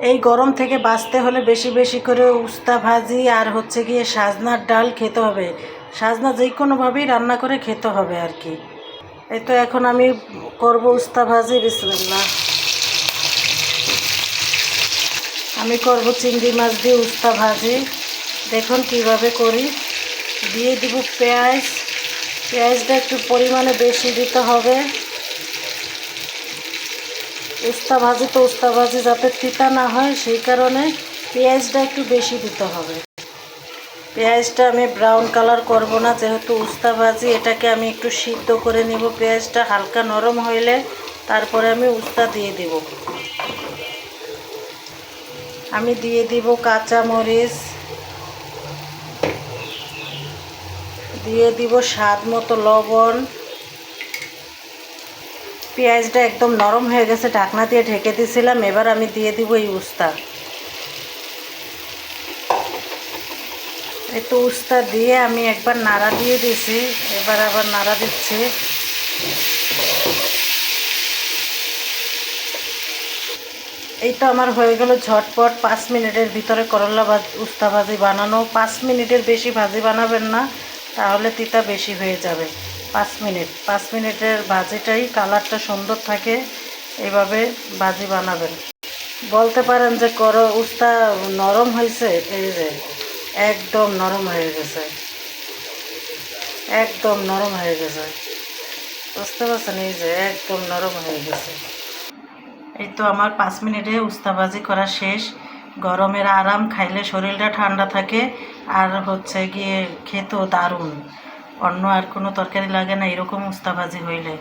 এই গরম থেকে বাঁচতে হলে বেশি বেশি করে উস্তা ভাজি আর হচ্ছে গিয়ে সাজনার ডাল খেতে হবে। সাজনা যে কোনোভাবেই রান্না করে খেতে হবে আর কি। এই তো এখন আমি করব উস্তা ভাজি। বিসমিল্লাহ। আমি করব চিংড়ি মাছ দিয়ে উস্তা ভাজি। দেখুন কিভাবে করি। দিয়ে দিব পেঁয়াজ। পেঁয়াজটা একটু পরিমাণে বেশি দিতে হবে। উস্তা ভাজি যাতে তিতা না হয় সেই কারণে পেঁয়াজটা একটু বেশি দিতে হবে। পেঁয়াজটা আমি ব্রাউন কালার করব না, যেহেতু উস্তা ভাজি, এটাকে আমি একটু সিদ্ধ করে নিব। পেঁয়াজটা হালকা নরম হইলে তারপরে আমি উস্তা দিয়ে দিব। আমি দিয়ে দিব কাঁচা মরিচ, দিয়ে দিব স্বাদ মতো লবণ। পেঁয়াজটা একদম নরম হয়ে গেছে, ঢাকনা দিয়ে ঢেকে দিয়েছিলাম। এবার আমি দিয়ে দিব এই উস্তা। এই তো উস্তা দিয়ে আমি একবার নাড়া দিয়ে দিয়েছি, এবার আবার নাড়া দিচ্ছি। এই তো আমার হয়ে গেল ঝটপট 5 মিনিটের ভিতরে করলা উস্তা ভাজি বানানো। 5 মিনিটের বেশি ভাজি বানাবেন না, তাহলে তিতা বেশি হয়ে যাবে। 5 মিনিটের ভাজিটাই কালারটা সুন্দর থাকে, এইভাবে ভাজি বানাবেন। বলতে পারেন যে উস্তা নরম হয়েছে, এই যে একদম নরম হয়ে গেছে, একদম নরম হয়ে গেছে। বুঝতে পারছেন? এই যে একদম নরম হয়ে গেছে। এই তো আমার 5 মিনিটে উস্তা ভাজি করা শেষ। গরমের আরাম, খাইলে শরীরটা ঠান্ডা থাকে, আর হচ্ছে গিয়ে খেতেও দারুণ। অন্য আর কোনো তরকারি লাগে না এরকম উস্তা ভাজি হইলে।